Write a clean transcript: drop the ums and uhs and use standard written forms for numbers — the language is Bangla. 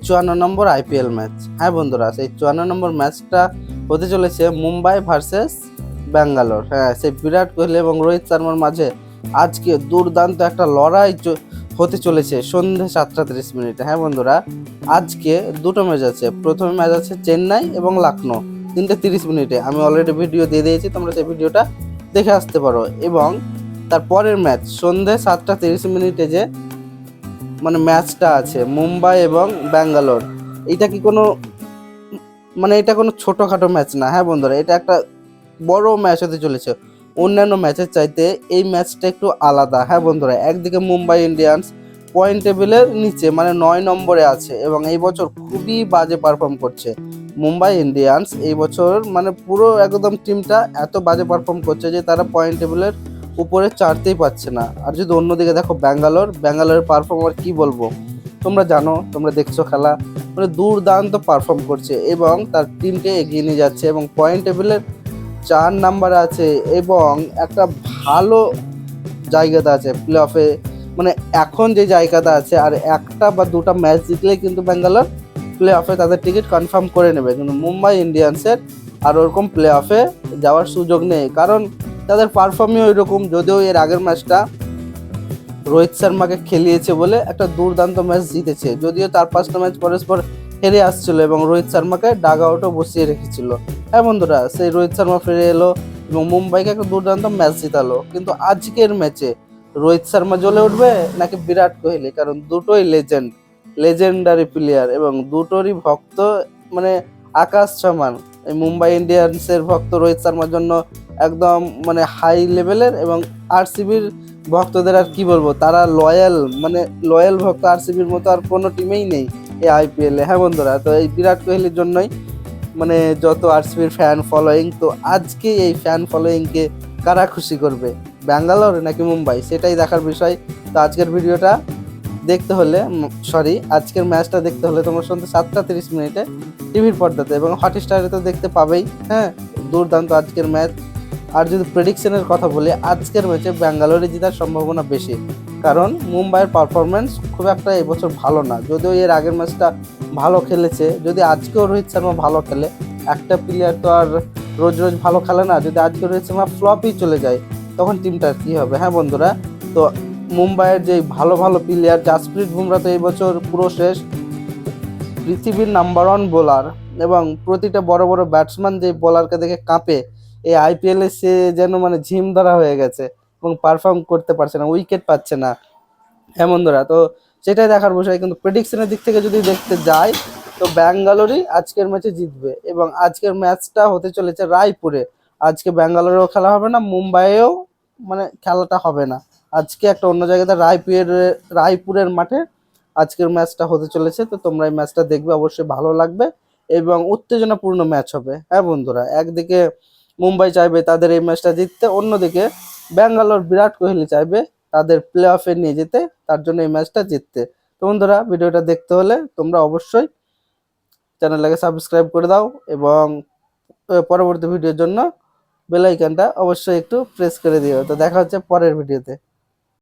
54 নম্বর আইপিএল ম্যাচ। হ্যাঁ বন্ধুরা, সেই 54 নম্বর ম্যাচটা হতে চলেছে মুম্বাই ভার্সেস ব্যাঙ্গালোর। হ্যাঁ, সেই বিরাট কোহলি এবং রোহিত শর্মার মাঝে আজকে দুর্দান্ত একটা লড়াই হতে চলেছে সন্ধ্যে 7:30 হ্যাঁ বন্ধুরা, আজকে দুটো ম্যাচ আছে। প্রথমে ম্যাচ আছে চেন্নাই এবং লখনৌ 3:30। আমি অলরেডি ভিডিও দিয়ে দিয়েছি, তোমরা সেই ভিডিওটা দেখে আসতে পারো। এবং তারপরের ম্যাচ সন্ধ্যে 7:30 যে মানে ম্যাচটা আছে মুম্বাই এবং ব্যাঙ্গালোর, এটা কি কোনো এটা কোনো ছোটোখাটো ম্যাচ না। হ্যাঁ বন্ধুরা, এটা একটা বড় ম্যাচ হতে চলেছে। অন্যান্য ম্যাচের চাইতে এই ম্যাচটা একটু আলাদা। হ্যাঁ বন্ধুরা, একদিকে মুম্বাই ইন্ডিয়ান্স পয়েন্ট টেবিলের নিচে 9 নম্বরে আছে এবং এই বছর খুবই বাজে পারফর্ম করছে। মুম্বাই ইন্ডিয়ান্স এই বছর পুরো একদম টিমটা এত বাজে পারফর্ম করছে যে তারা পয়েন্ট টেবিলের উপরে চাড়তেই পারছে না। আর যদি অন্যদিকে দেখো ব্যাঙ্গালোরের পারফর্মার কি বলবো, তোমরা জানো, তোমরা দেখছো খেলা, দুর্দান্ত পারফর্ম করছে এবং তার টিমকে এগিয়ে নিয়ে যাচ্ছে এবং পয়েন্ট টেবিলের 4 নাম্বারে আছে এবং একটা ভালো জায়গাতে আছে প্লে অফে। এখন যে জায়গাটা আছে, আর একটা বা দুটা ম্যাচ জিতলেই কিন্তু ব্যাঙ্গালোর প্লে অফে তাদের টিকিট কনফার্ম করে নেবে। কিন্তু মুম্বাই ইন্ডিয়ান্সের আর ওরকম প্লে অফে যাওয়ার সুযোগ নেই, কারণ তাদের পারফর্মই ওই রকম। যদিও এর আগের ম্যাচটা রোহিত শর্মাকে খেলিয়েছে বলে একটা দুর্দান্ত ম্যাচ জিতেছে, যদিও তার 5টা ম্যাচ পরস্পর হেরে আসছিল এবং রোহিত শর্মাকে ডাগ আউটও বসিয়ে রেখেছিল। হ্যাঁ বন্ধুরা, সেই রোহিত শর্মা ফিরে এলো এবং মুম্বাইকে একটা দুর্দান্ত ম্যাচ জিতালো। কিন্তু আজকের ম্যাচে রোহিত শর্মা জ্বলে উঠবে নাকি বিরাট কোহলি, কারণ দুটোই লেজেন্ডারি প্লেয়ার এবং দুটোরই ভক্ত আকাশ সমান। এই মুম্বাই ইন্ডিয়ান্সের ভক্ত রোহিত শর্মার জন্য একদম হাই লেভেলের, এবং আরসিবির ভক্তদের আর কি বলবো, তারা লয়াল ভক্ত আরসিবির মতো আর কোনো টিমেই নেই এই আইপিএলে। হ্যাঁ বন্ধুরা, তো এই বিরাট কোহলির জন্যই যত আরসিবির ফ্যান ফলোয়িং। তো আজকে এই ফ্যান ফলোয়িংকে কারা খুশি করবে, ব্যাঙ্গালোর নাকি মুম্বাই, সেটাই দেখার বিষয়। তো আজকের ভিডিওটা দেখতে হলে আজকের ম্যাচটা দেখতে হলে তোমার সন্ধ্যে 7:30 টিভির পর্দাতে এবং হটস্টারে তো দেখতে পাবেই। হ্যাঁ, দুর্দান্ত আজকের ম্যাচ। আর যদি প্রেডিকশনের কথা বলি, আজকের ম্যাচে ব্যাঙ্গালোরে জেতার সম্ভাবনা বেশি, কারণ মুম্বাইয়ের পারফরমেন্স খুব একটা এবছর ভালো না। যদিও এর আগের ম্যাচটা ভালো খেলেছে, যদি আজকেও রোহিত শর্মা ভালো খেলে, একটা প্লেয়ার তো আর রোজ রোজ ভালো খেলে না। যদি আজকে রোহিত শর্মা ফ্লপই চলে যায়, তখন টিমটার কী হবে। হ্যাঁ বন্ধুরা, তো মুম্বাইয়ের যে ভালো ভালো প্লেয়ার, জাসপ্রীত বুমরা তো এই বছর পুরো শেষ, পৃথিবীর নাম্বার 1 বোলার, এবং প্রতিটা বড় বড় ব্যাটসম্যান যে বোলারকে দেখে কাঁপে, এই আইপিএলে সে যেন ঝিম ধরা হয়ে গেছে এবং পারফর্ম করতে পারছে না, উইকেট পাচ্ছে না। হ্যাঁ বন্ধুরা, তো সেটাই দেখার বিষয়। কিন্তু প্রেডিকশনের দিক থেকে যদি দেখতে যাই, তো ব্যাঙ্গালোরই আজকের ম্যাচে জিতবে এবং আজকের ম্যাচটা হতে চলেছে রায়পুরে। আজকে ব্যাঙ্গালোরেও খেলা হবে না, মুম্বাইয়েও খেলাটা হবে না। আজকে একটা অন্য জায়গাতে রায়পুরের মাঠে আজকের ম্যাচটা হতে চলেছে। তো তোমরা এই ম্যাচটা দেখবে, অবশ্যই ভালো লাগবে এবং উত্তেজনাপূর্ণ ম্যাচ হবে। হ্যাঁ বন্ধুরা, একদিকে মুম্বাই চাইবে তাদের এই ম্যাচটা জিততে, অন্যদিকে ব্যাঙ্গালোর বিরাট কোহলি চাইবে তাদের প্লে অফে নিয়ে যেতে, তার জন্য এই ম্যাচটা জিততে। তো বন্ধুরা, ভিডিওটা দেখতে হলে তোমরা অবশ্যই চ্যানেলটাকে সাবস্ক্রাইব করে দাও এবং পরবর্তী ভিডিওর জন্য বেল আইকনটা অবশ্যই একটু প্রেস করে দিও। তো দেখা হচ্ছে পরের ভিডিওতে।